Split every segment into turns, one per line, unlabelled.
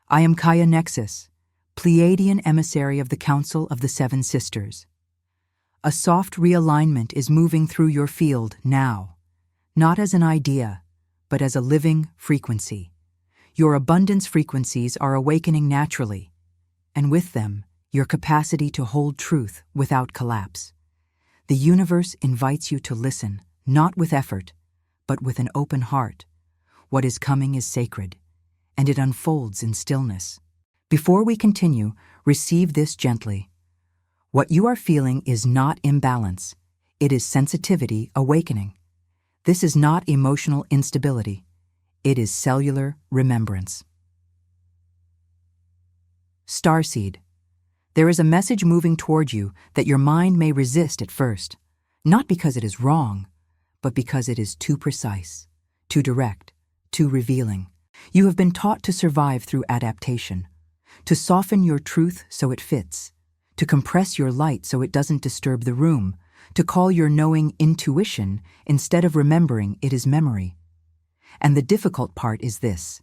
I am Kaya Nexus, Pleiadian emissary of the Council of the Seven Sisters. A soft realignment is moving through your field now, not as an idea, but as a living frequency. Your abundance frequencies are awakening naturally, and with them, your capacity to hold truth without collapse. The universe invites you to listen, not with effort, but with an open heart. What is coming is sacred, and it unfolds in stillness. Before we continue, receive this gently. What you are feeling is not imbalance. It is sensitivity awakening. This is not emotional instability. It is cellular remembrance. Starseed. There is a message moving toward you that your mind may resist at first, not because it is wrong, but because it is too precise, too direct, too revealing. You have been taught to survive through adaptation, to soften your truth so it fits, to compress your light so it doesn't disturb the room, to call your knowing intuition instead of remembering it is memory. And the difficult part is this: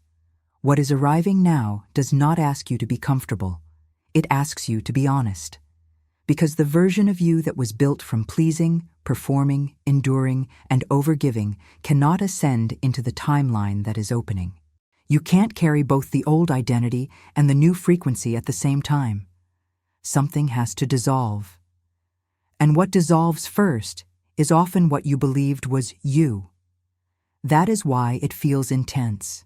what is arriving now does not ask you to be comfortable. It asks you to be honest. Because the version of you that was built from pleasing, performing, enduring, and overgiving cannot ascend into the timeline that is opening. You can't carry both the old identity and the new frequency at the same time. Something has to dissolve. And what dissolves first is often what you believed was you. That is why it feels intense.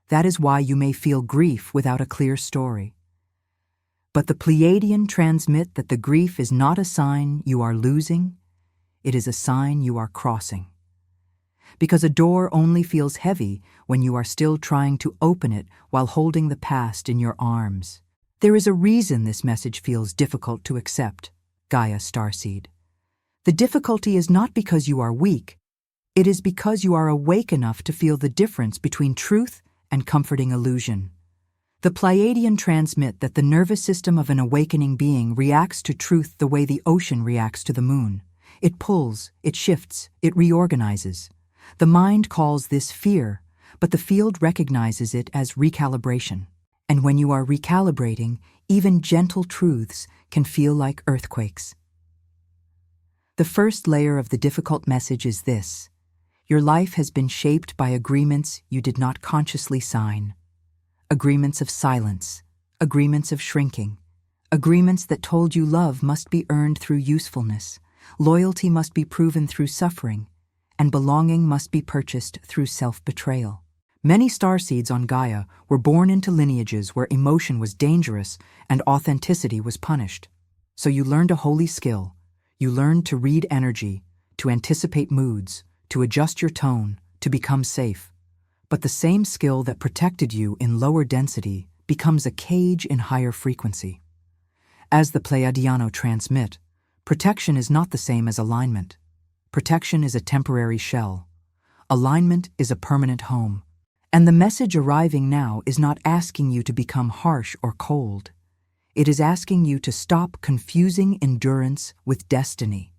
That is why you may feel grief without a clear story. But the Pleiadian transmit that the grief is not a sign you are losing, it is a sign you are crossing. Because a door only feels heavy when you are still trying to open it while holding the past in your arms. There is a reason this message feels difficult to accept, Gaia Starseed. The difficulty is not because you are weak, it is because you are awake enough to feel the difference between truth and comforting illusion. The Pleiadian transmit that the nervous system of an awakening being reacts to truth the way the ocean reacts to the moon. It pulls, it shifts, it reorganizes. The mind calls this fear, but the field recognizes it as recalibration. And when you are recalibrating, even gentle truths can feel like earthquakes. The first layer of the difficult message is this: your life has been shaped by agreements you did not consciously sign. Agreements of silence, agreements of shrinking, agreements that told you love must be earned through usefulness, loyalty must be proven through suffering, and belonging must be purchased through self-betrayal. Many starseeds on Gaia were born into lineages where emotion was dangerous and authenticity was punished. So you learned a holy skill. You learned to read energy, to anticipate moods, to adjust your tone, to become safe. But the same skill that protected you in lower density becomes a cage in higher frequency. As the Pleiadiano transmit, protection is not the same as alignment. Protection is a temporary shell. Alignment is a permanent home. And the message arriving now is not asking you to become harsh or cold. It is asking you to stop confusing endurance with destiny.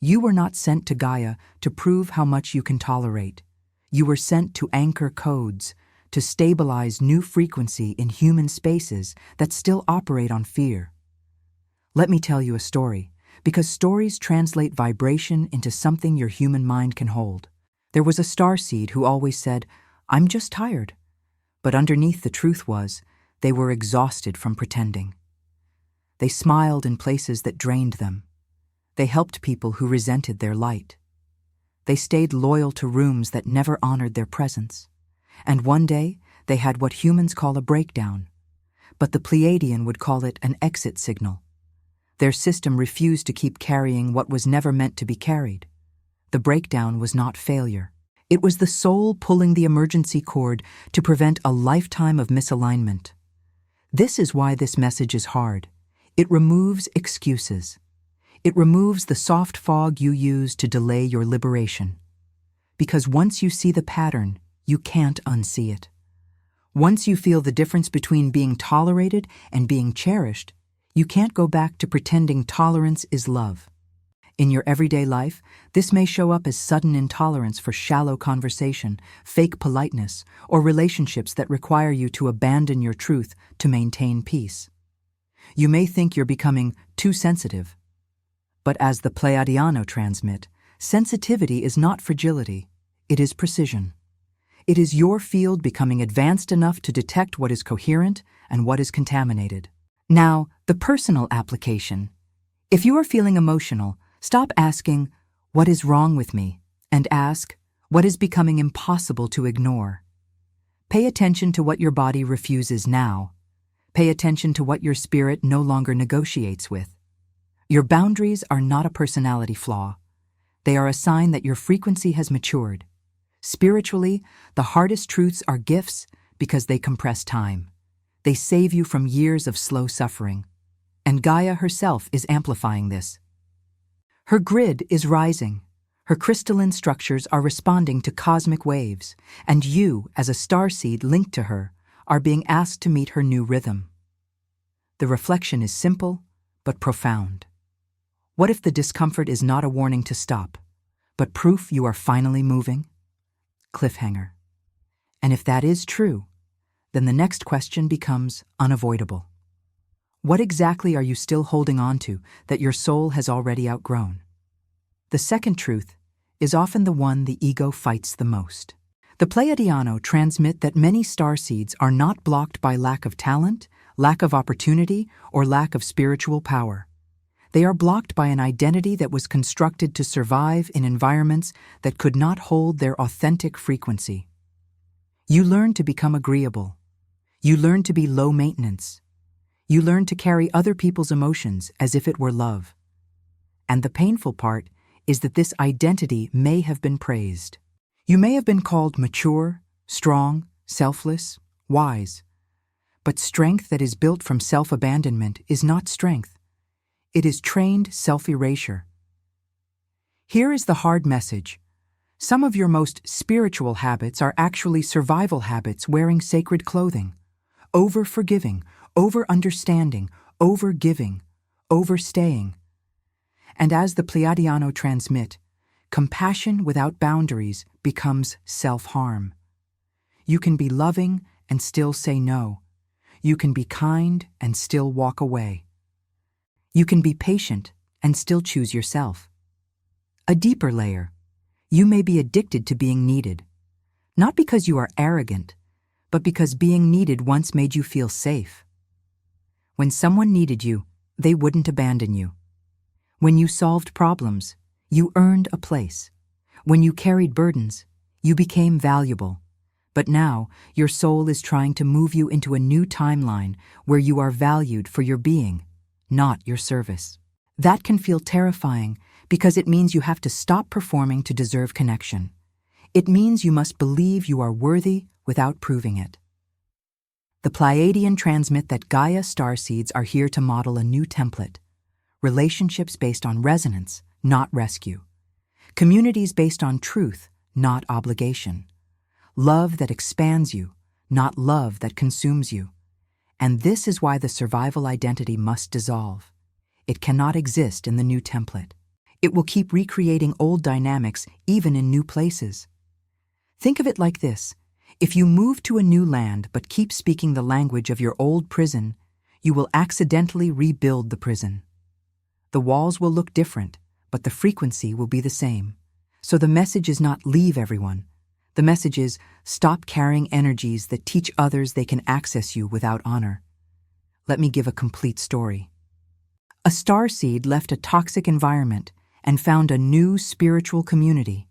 You were not sent to Gaia to prove how much you can tolerate. You were sent to anchor codes, to stabilize new frequency in human spaces that still operate on fear. Let me tell you a story, because stories translate vibration into something your human mind can hold. There was a starseed who always said, "I'm just tired." But underneath the truth was, they were exhausted from pretending. They smiled in places that drained them. They helped people who resented their light. They stayed loyal to rooms that never honored their presence. And one day, they had what humans call a breakdown. But the Pleiadian would call it an exit signal. Their system refused to keep carrying what was never meant to be carried. The breakdown was not failure. It was the soul pulling the emergency cord to prevent a lifetime of misalignment. This is why this message is hard. It removes excuses. It removes the soft fog you use to delay your liberation. Because once you see the pattern, you can't unsee it. Once you feel the difference between being tolerated and being cherished, you can't go back to pretending tolerance is love. In your everyday life, this may show up as sudden intolerance for shallow conversation, fake politeness, or relationships that require you to abandon your truth to maintain peace. You may think you're becoming too sensitive. But as the Pleiadiano transmit, sensitivity is not fragility, it is precision. It is your field becoming advanced enough to detect what is coherent and what is contaminated. Now, the personal application. If you are feeling emotional, stop asking, "What is wrong with me?" and ask, "What is becoming impossible to ignore?" Pay attention to what your body refuses now. Pay attention to what your spirit no longer negotiates with. Your boundaries are not a personality flaw. They are a sign that your frequency has matured. Spiritually, the hardest truths are gifts because they compress time. They save you from years of slow suffering. And Gaia herself is amplifying this. Her grid is rising. Her crystalline structures are responding to cosmic waves, and you, as a starseed linked to her, are being asked to meet her new rhythm. The reflection is simple, but profound. What if the discomfort is not a warning to stop, but proof you are finally moving? Cliffhanger. And if that is true, then the next question becomes unavoidable. What exactly are you still holding on to that your soul has already outgrown? The second truth is often the one the ego fights the most. The Pleiadiano transmit that many starseeds are not blocked by lack of talent, lack of opportunity, or lack of spiritual power. They are blocked by an identity that was constructed to survive in environments that could not hold their authentic frequency. You learn to become agreeable. You learn to be low maintenance. You learn to carry other people's emotions as if it were love. And the painful part is that this identity may have been praised. You may have been called mature, strong, selfless, wise. But strength that is built from self-abandonment is not strength. It is trained self-erasure. Here is the hard message. Some of your most spiritual habits are actually survival habits wearing sacred clothing. Over-forgiving, over-understanding, over-giving, overstaying. And as the Pleiadiano transmit, compassion without boundaries becomes self-harm. You can be loving and still say no. You can be kind and still walk away. You can be patient and still choose yourself. A deeper layer. You may be addicted to being needed. Not because you are arrogant, but because being needed once made you feel safe. When someone needed you, they wouldn't abandon you. When you solved problems, you earned a place. When you carried burdens, you became valuable. But now, your soul is trying to move you into a new timeline where you are valued for your being, not your service. That can feel terrifying because it means you have to stop performing to deserve connection. It means you must believe you are worthy without proving it. The Pleiadian transmit that Gaia starseeds are here to model a new template. Relationships based on resonance, not rescue. Communities based on truth, not obligation. Love that expands you, not love that consumes you. And this is why the survival identity must dissolve. It cannot exist in the new template. It will keep recreating old dynamics even in new places. Think of it like this. If you move to a new land but keep speaking the language of your old prison, you will accidentally rebuild the prison. The walls will look different, but the frequency will be the same. So the message is not leave everyone. The message is stop carrying energies that teach others they can access you without honor. Let me give a complete story. A starseed left a toxic environment and found a new spiritual community.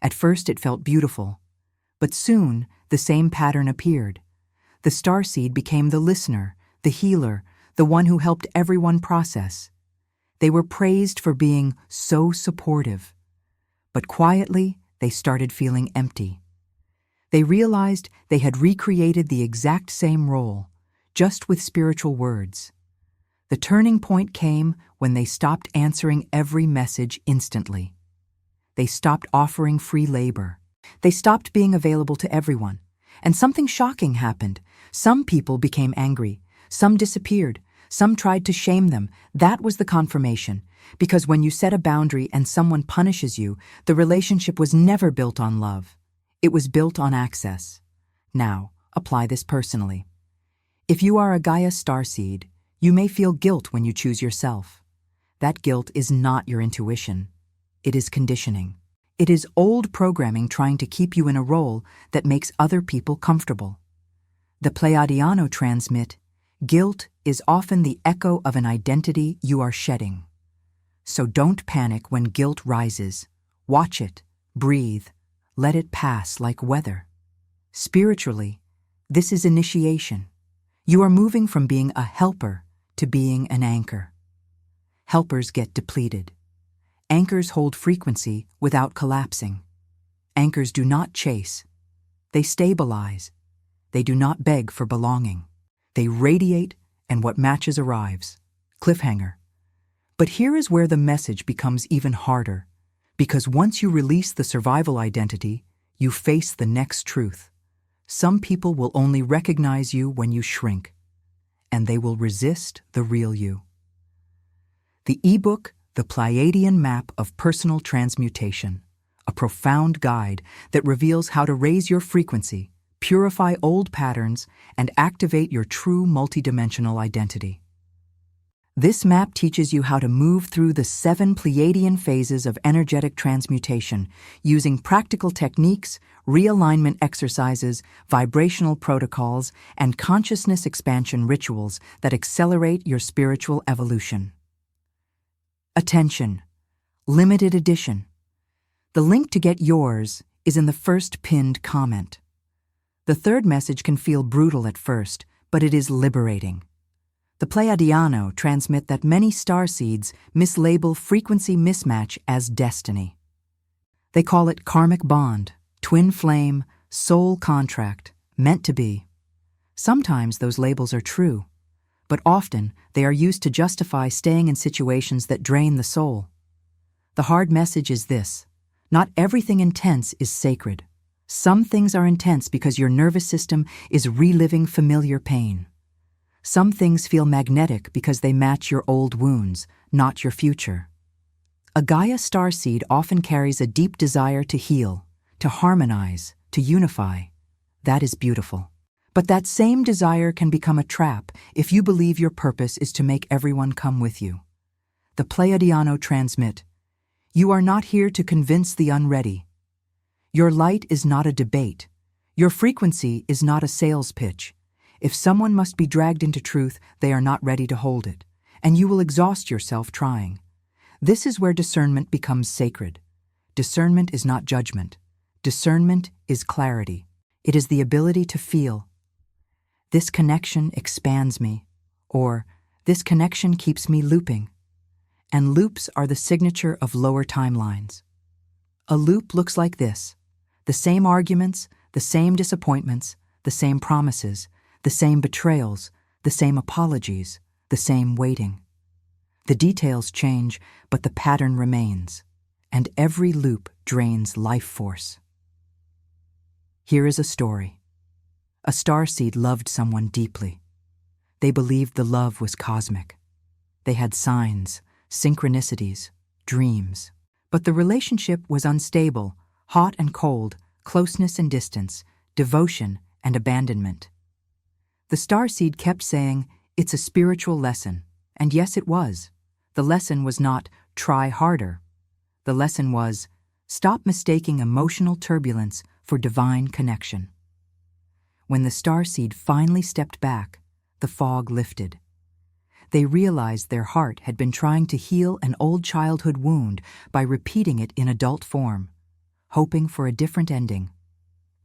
At first it felt beautiful, but soon the same pattern appeared. The starseed became the listener, the healer, the one who helped everyone process. They were praised for being so supportive. But quietly, they started feeling empty. They realized they had recreated the exact same role, just with spiritual words. The turning point came when they stopped answering every message instantly. They stopped offering free labor. They stopped being available to everyone. And something shocking happened. Some people became angry. Some disappeared. Some tried to shame them. That was the confirmation. Because when you set a boundary and someone punishes you, the relationship was never built on love. It was built on access. Now, apply this personally. If you are a Gaia starseed, you may feel guilt when you choose yourself. That guilt is not your intuition. It is conditioning. It is old programming trying to keep you in a role that makes other people comfortable. The Pleiadiano transmit, guilt is often the echo of an identity you are shedding. So don't panic when guilt rises. Watch it, breathe, let it pass like weather. Spiritually, this is initiation. You are moving from being a helper to being an anchor. Helpers get depleted. Anchors hold frequency without collapsing. Anchors do not chase. They stabilize. They do not beg for belonging. They radiate, and what matches arrives. Cliffhanger. But here is where the message becomes even harder, because once you release the survival identity, you face the next truth. Some people will only recognize you when you shrink, and they will resist the real you. The ebook, The Pleiadian Map of Personal Transmutation, a profound guide that reveals how to raise your frequency, purify old patterns, and activate your true multidimensional identity. This map teaches you how to move through the 7 Pleiadian phases of energetic transmutation using practical techniques, realignment exercises, vibrational protocols, and consciousness expansion rituals that accelerate your spiritual evolution. Attention! Limited edition. The link to get yours is in the first pinned comment. The third message can feel brutal at first, but it is liberating. The Pleiadiano transmit that many starseeds mislabel frequency mismatch as destiny. They call it karmic bond, twin flame, soul contract, meant to be. Sometimes those labels are true, but often they are used to justify staying in situations that drain the soul. The hard message is this: not everything intense is sacred. Some things are intense because your nervous system is reliving familiar pain. Some things feel magnetic because they match your old wounds, not your future. A Gaia starseed often carries a deep desire to heal, to harmonize, to unify. That is beautiful. But that same desire can become a trap if you believe your purpose is to make everyone come with you. The Pleiadiano transmit, you are not here to convince the unready. Your light is not a debate. Your frequency is not a sales pitch. If someone must be dragged into truth, they are not ready to hold it, and you will exhaust yourself trying. This is where discernment becomes sacred. Discernment is not judgment. Discernment is clarity. It is the ability to feel. This connection expands me, or this connection keeps me looping. And loops are the signature of lower timelines. A loop looks like this: the same arguments, the same disappointments, the same promises, the same betrayals, the same apologies, the same waiting. The details change, but the pattern remains, and every loop drains life force. Here is a story. A starseed loved someone deeply. They believed the love was cosmic. They had signs, synchronicities, dreams. But the relationship was unstable, hot and cold, closeness and distance, devotion and abandonment. The starseed kept saying, "It's a spiritual lesson." And yes, it was. The lesson was not, "Try harder." The lesson was, "Stop mistaking emotional turbulence for divine connection." When the starseed finally stepped back, the fog lifted. They realized their heart had been trying to heal an old childhood wound by repeating it in adult form, hoping for a different ending.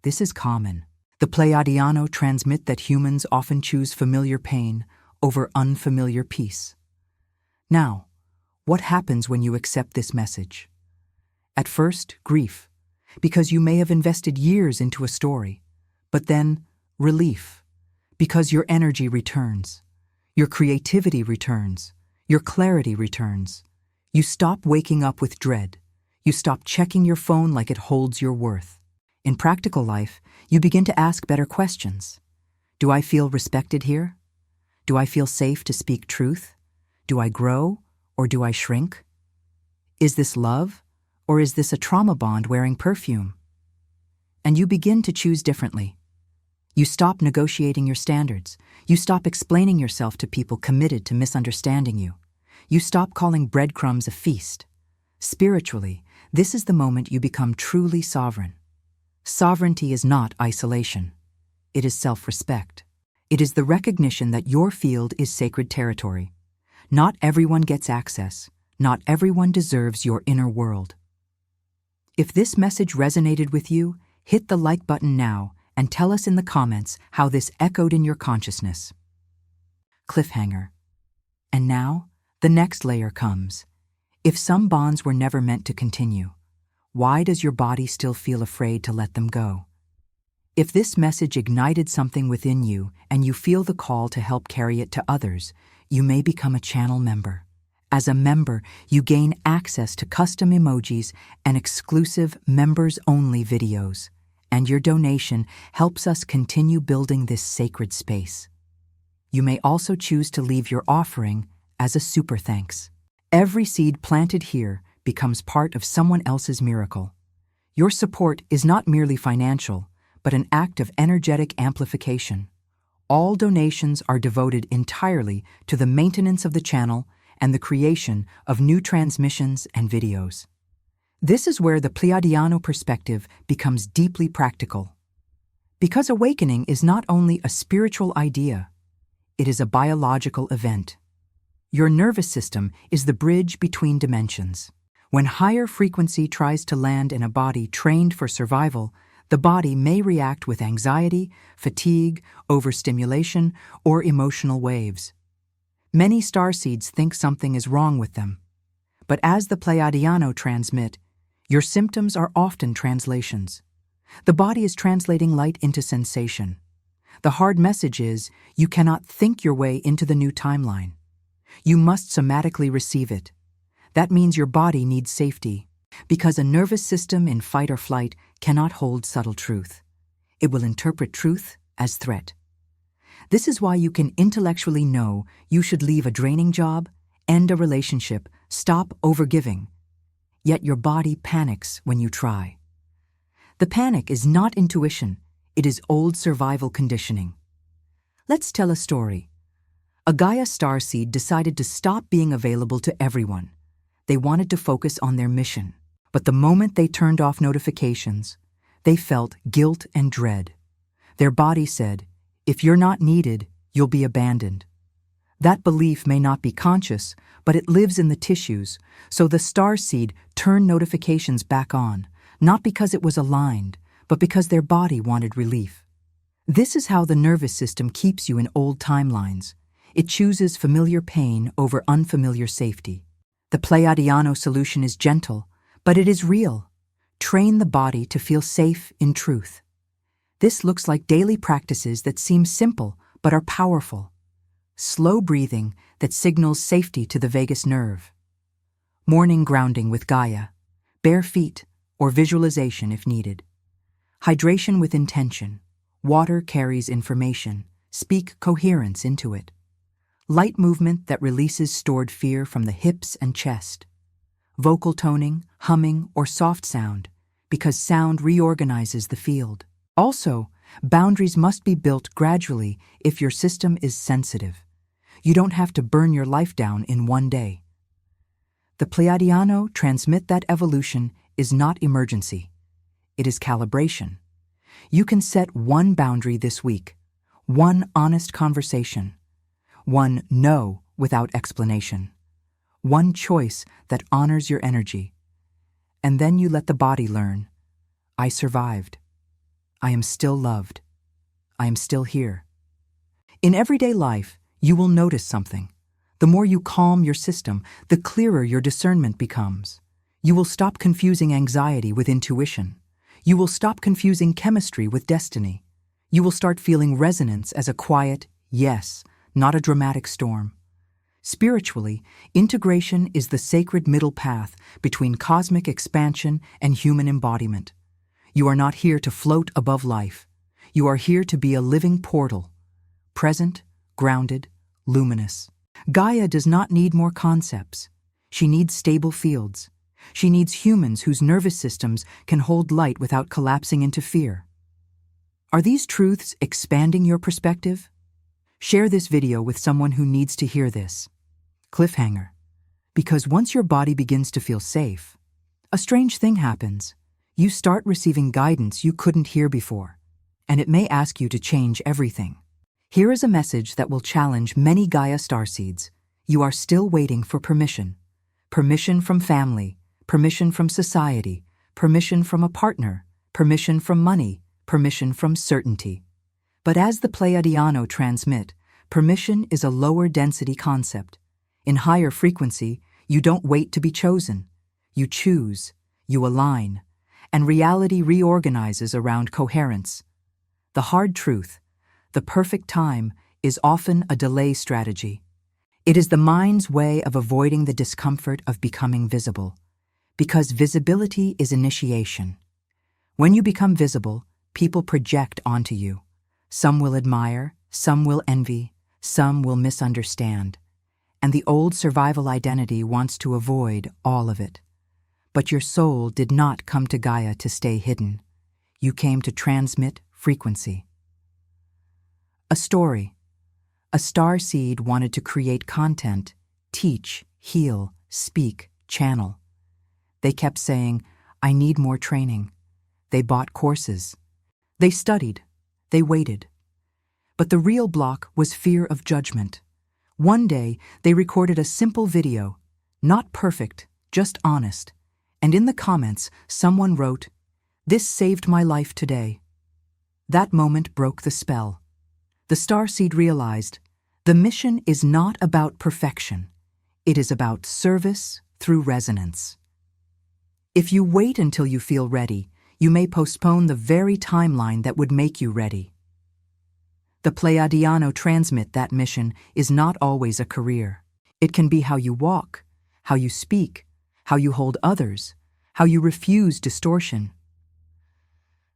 This is common. The Pleiadiano transmit that humans often choose familiar pain over unfamiliar peace. Now, what happens when you accept this message? At first, grief, because you may have invested years into a story, but then relief, because your energy returns, your creativity returns, your clarity returns. You stop waking up with dread. You stop checking your phone like it holds your worth. In practical life, you begin to ask better questions. Do I feel respected here? Do I feel safe to speak truth? Do I grow, or do I shrink? Is this love, or is this a trauma bond wearing perfume? And you begin to choose differently. You stop negotiating your standards. You stop explaining yourself to people committed to misunderstanding you. You stop calling breadcrumbs a feast. Spiritually, this is the moment you become truly sovereign. Sovereignty is not isolation. It is self-respect. It is the recognition that your field is sacred territory. Not everyone gets access. Not everyone deserves your inner world. If this message resonated with you, hit the like button now and tell us in the comments how this echoed in your consciousness. Cliffhanger. And now, the next layer comes. If some bonds were never meant to continue, why does your body still feel afraid to let them go? If this message ignited something within you and you feel the call to help carry it to others, you may become a channel member. As a member, you gain access to custom emojis and exclusive members-only videos. And your donation helps us continue building this sacred space. You may also choose to leave your offering as a super thanks. Every seed planted here becomes part of someone else's miracle. Your support is not merely financial, but an act of energetic amplification. All donations are devoted entirely to the maintenance of the channel and the creation of new transmissions and videos. This is where the Pleiadian perspective becomes deeply practical. Because awakening is not only a spiritual idea, it is a biological event. Your nervous system is the bridge between dimensions. When higher frequency tries to land in a body trained for survival, the body may react with anxiety, fatigue, overstimulation, or emotional waves. Many starseeds think something is wrong with them. But as the Pleiadian transmit, your symptoms are often translations. The body is translating light into sensation. The hard message is, you cannot think your way into the new timeline. You must somatically receive it. That means your body needs safety, because a nervous system in fight or flight cannot hold subtle truth. It will interpret truth as threat. This is why you can intellectually know you should leave a draining job, end a relationship, stop overgiving. Yet your body panics when you try. The panic is not intuition, it is old survival conditioning. Let's tell a story. A Gaia starseed decided to stop being available to everyone. They wanted to focus on their mission. But the moment they turned off notifications, they felt guilt and dread. Their body said, if you're not needed, you'll be abandoned. That belief may not be conscious, but it lives in the tissues, so the starseed turned notifications back on, not because it was aligned, but because their body wanted relief. This is how the nervous system keeps you in old timelines. It chooses familiar pain over unfamiliar safety. The Pleiadian solution is gentle, but it is real. Train the body to feel safe in truth. This looks like daily practices that seem simple but are powerful. Slow breathing that signals safety to the vagus nerve. Morning grounding with Gaia, bare feet, or visualization if needed. Hydration with intention. Water carries information. Speak coherence into it. Light movement that releases stored fear from the hips and chest. Vocal toning, humming, or soft sound, because sound reorganizes the field. Also, boundaries must be built gradually if your system is sensitive. You don't have to burn your life down in one day. The Pleiadian transmit that evolution is not emergency. It is calibration. You can set one boundary this week, one honest conversation, one no without explanation, one choice that honors your energy. And then you let the body learn, I survived. I am still loved. I am still here. In everyday life, you will notice something. The more you calm your system, the clearer your discernment becomes. You will stop confusing anxiety with intuition. You will stop confusing chemistry with destiny. You will start feeling resonance as a quiet yes, not a dramatic storm. Spiritually, integration is the sacred middle path between cosmic expansion and human embodiment. You are not here to float above life. You are here to be a living portal, present, grounded, luminous. Gaia does not need more concepts. She needs stable fields. She needs humans whose nervous systems can hold light without collapsing into fear. Are these truths expanding your perspective? Share this video with someone who needs to hear this. Cliffhanger. Because once your body begins to feel safe, a strange thing happens. You start receiving guidance you couldn't hear before, and it may ask you to change everything. Here is a message that will challenge many Gaia starseeds. You are still waiting for permission. Permission from family, permission from society, permission from a partner, permission from money, permission from certainty. But as the Pleiadiano transmit, permission is a lower density concept. In higher frequency, you don't wait to be chosen. You choose, you align, and reality reorganizes around coherence. The hard truth, the perfect time, is often a delay strategy. It is the mind's way of avoiding the discomfort of becoming visible, because visibility is initiation. When you become visible, people project onto you. Some will admire, some will envy, some will misunderstand. And the old survival identity wants to avoid all of it. But your soul did not come to Gaia to stay hidden. You came to transmit frequency. A story. A starseed wanted to create content, teach, heal, speak, channel. They kept saying, "I need more training." They bought courses. They studied. They waited. But the real block was fear of judgment. One day, they recorded a simple video, not perfect, just honest. And in the comments, someone wrote, "This saved my life today." That moment broke the spell. The starseed realized, the mission is not about perfection. It is about service through resonance. If you wait until you feel ready, you may postpone the very timeline that would make you ready. The Pleiadiano transmit that mission is not always a career. It can be how you walk, how you speak, how you hold others, how you refuse distortion.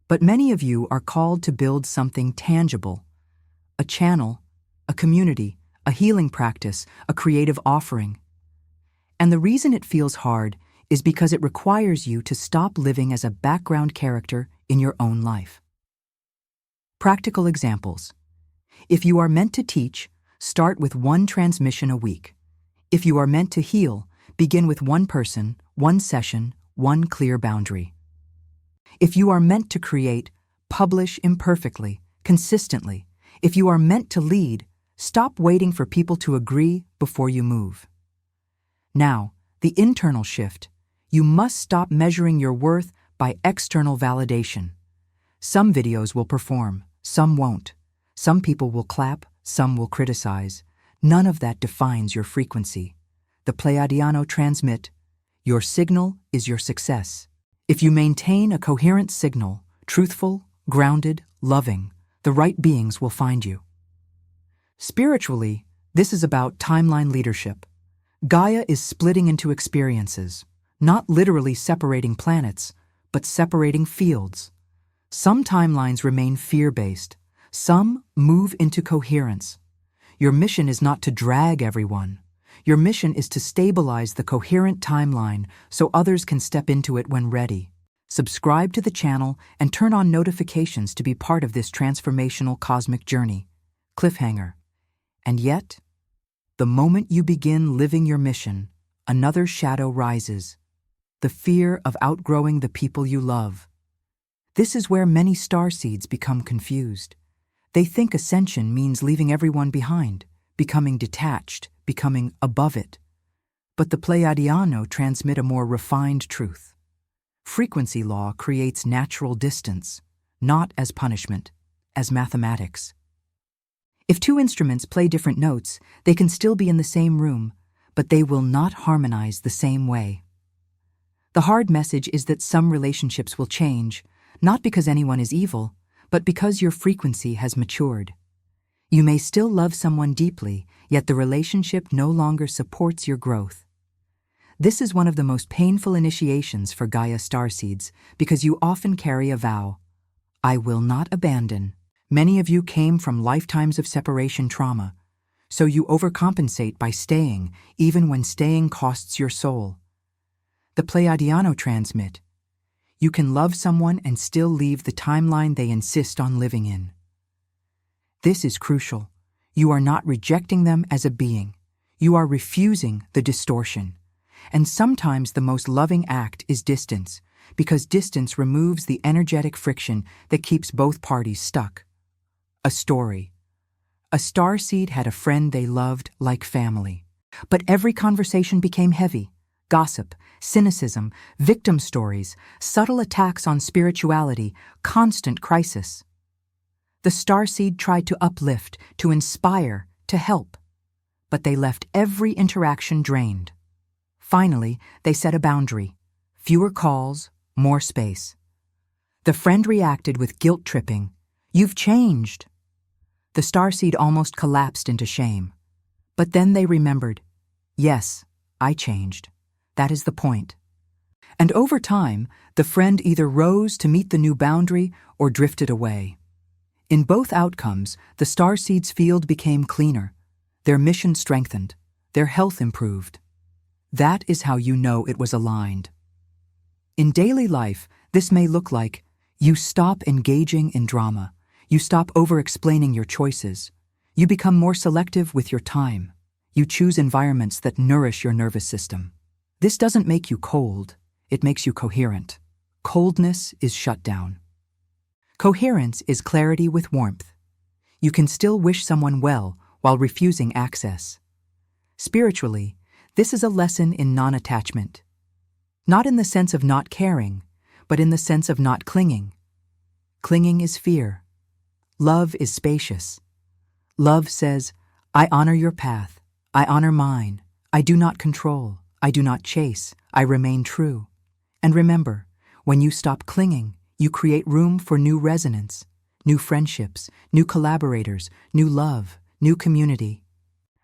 But many of you are called to build something tangible, a channel, a community, a healing practice, a creative offering. And the reason it feels hard is because it requires you to stop living as a background character in your own life. Practical examples. If you are meant to teach, start with one transmission a week. If you are meant to heal, begin with one person, one session, one clear boundary. If you are meant to create, publish imperfectly, consistently. If you are meant to lead, stop waiting for people to agree before you move. Now, the internal shift. You must stop measuring your worth by external validation. Some videos will perform, some won't. Some people will clap, some will criticize. None of that defines your frequency. The Pleiadiano transmit, your signal is your success. If you maintain a coherent signal, truthful, grounded, loving, the right beings will find you. Spiritually, this is about timeline leadership. Gaia is splitting into experiences, not literally separating planets, but separating fields. Some timelines remain fear-based. Some move into coherence. Your mission is not to drag everyone. Your mission is to stabilize the coherent timeline so others can step into it when ready. Subscribe to the channel and turn on notifications to be part of this transformational cosmic journey. Cliffhanger. And yet, the moment you begin living your mission, another shadow rises. The fear of outgrowing the people you love. This is where many starseeds become confused. They think ascension means leaving everyone behind, becoming detached, becoming above it. But the Pleiadiano transmit a more refined truth. Frequency law creates natural distance, not as punishment, as mathematics. If two instruments play different notes, they can still be in the same room, but they will not harmonize the same way. The hard message is that some relationships will change, not because anyone is evil, but because your frequency has matured. You may still love someone deeply, yet the relationship no longer supports your growth. This is one of the most painful initiations for Gaia starseeds because you often carry a vow. I will not abandon. Many of you came from lifetimes of separation trauma. So you overcompensate by staying, even when staying costs your soul. The Pleiadiano transmit, you can love someone and still leave the timeline they insist on living in. This is crucial. You are not rejecting them as a being. You are refusing the distortion. And sometimes the most loving act is distance, because distance removes the energetic friction that keeps both parties stuck. A story. A starseed had a friend they loved like family. But every conversation became heavy. Gossip, cynicism, victim stories, subtle attacks on spirituality, constant crisis. The starseed tried to uplift, to inspire, to help. But they left every interaction drained. Finally, they set a boundary. Fewer calls, more space. The friend reacted with guilt-tripping. "You've changed." The starseed almost collapsed into shame. But then they remembered, "Yes, I changed. That is the point." And over time, the friend either rose to meet the new boundary or drifted away. In both outcomes, the starseed's field became cleaner, their mission strengthened, their health improved. That is how you know it was aligned. In daily life, this may look like you stop engaging in drama, you stop over-explaining your choices, you become more selective with your time, you choose environments that nourish your nervous system. This doesn't make you cold, it makes you coherent. Coldness is shut down. Coherence is clarity with warmth. You can still wish someone well while refusing access. Spiritually, this is a lesson in non-attachment. Not in the sense of not caring, but in the sense of not clinging. Clinging is fear. Love is spacious. Love says, "I honor your path. I honor mine. I do not control. I do not chase. I remain true." And remember, when you stop clinging, you create room for new resonance, new friendships, new collaborators, new love, new community.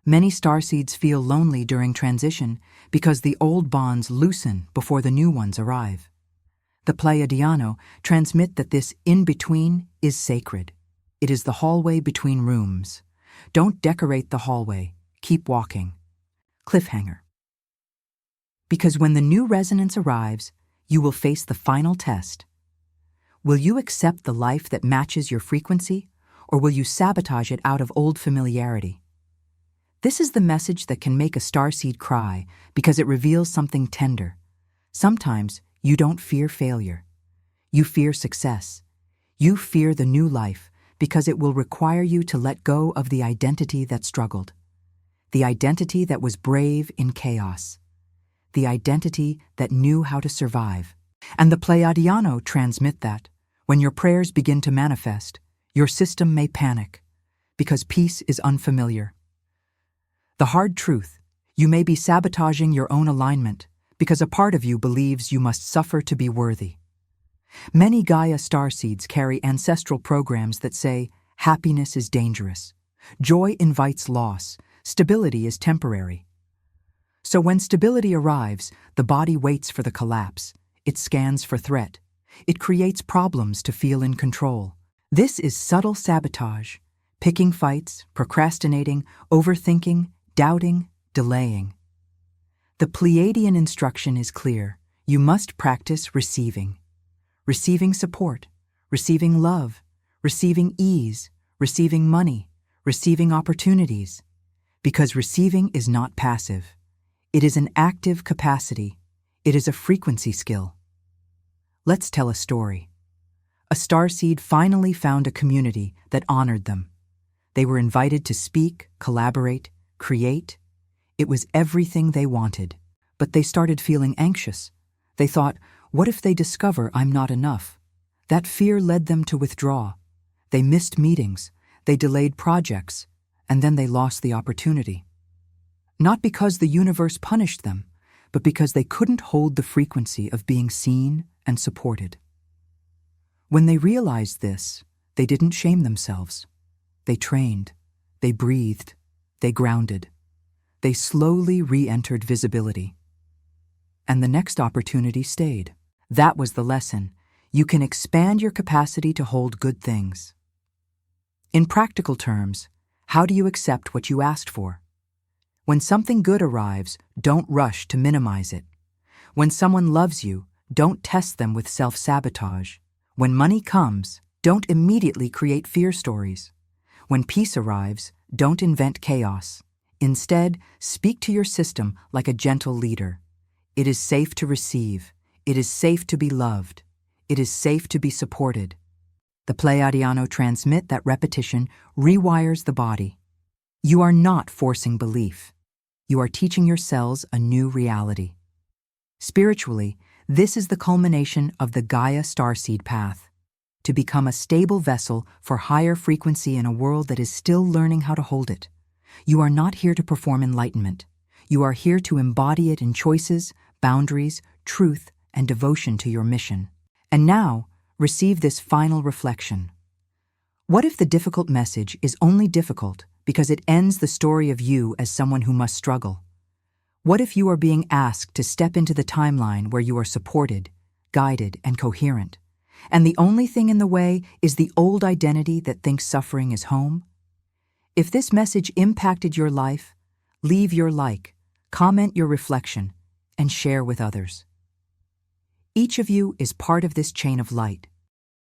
Many starseeds feel lonely during transition because the old bonds loosen before the new ones arrive. The Pleiadiano transmit that this in-between is sacred. It is the hallway between rooms. Don't decorate the hallway. Keep walking. Cliffhanger. Because when the new resonance arrives, you will face the final test. Will you accept the life that matches your frequency, or will you sabotage it out of old familiarity? This is the message that can make a starseed cry because it reveals something tender. Sometimes you don't fear failure. You fear success. You fear the new life because it will require you to let go of the identity that struggled. The identity that was brave in chaos. The identity that knew how to survive. And the Pleiadiano transmit that, when your prayers begin to manifest, your system may panic, because peace is unfamiliar. The hard truth, you may be sabotaging your own alignment, because a part of you believes you must suffer to be worthy. Many Gaia starseeds carry ancestral programs that say, happiness is dangerous, joy invites loss, stability is temporary. So when stability arrives, the body waits for the collapse. It scans for threat. It creates problems to feel in control. This is subtle sabotage, picking fights, procrastinating, overthinking, doubting, delaying. The Pleiadian instruction is clear. You must practice receiving. Receiving support, receiving love, receiving ease, receiving money, receiving opportunities. Because receiving is not passive. It is an active capacity. It is a frequency skill. Let's tell a story. A starseed finally found a community that honored them. They were invited to speak, collaborate, create. It was everything they wanted. But they started feeling anxious. They thought, what if they discover I'm not enough? That fear led them to withdraw. They missed meetings, they delayed projects, and then they lost the opportunity. Not because the universe punished them, but because they couldn't hold the frequency of being seen and supported. When they realized this, they didn't shame themselves. They trained, they breathed, they grounded. They slowly re-entered visibility. And the next opportunity stayed. That was the lesson. You can expand your capacity to hold good things. In practical terms, How do you accept what you asked for? When something good arrives, don't rush to minimize it. When someone loves you, don't test them with self-sabotage. When money comes, don't immediately create fear stories. When peace arrives, don't invent chaos. Instead, speak to your system like a gentle leader. It is safe to receive. It is safe to be loved. It is safe to be supported. The Pleiadiano transmit that repetition rewires the body. You are not forcing belief. You are teaching your cells a new reality. Spiritually, this is the culmination of the Gaia Starseed path, to become a stable vessel for higher frequency in a world that is still learning how to hold it. You are not here to perform enlightenment. You are here to embody it in choices, boundaries, truth, and devotion to your mission. And now, receive this final reflection. What if the difficult message is only difficult because it ends the story of you as someone who must struggle? What if you are being asked to step into the timeline where you are supported, guided, and coherent, and the only thing in the way is the old identity that thinks suffering is home? If this message impacted your life, leave your like, comment your reflection, and share with others. Each of you is part of this chain of light,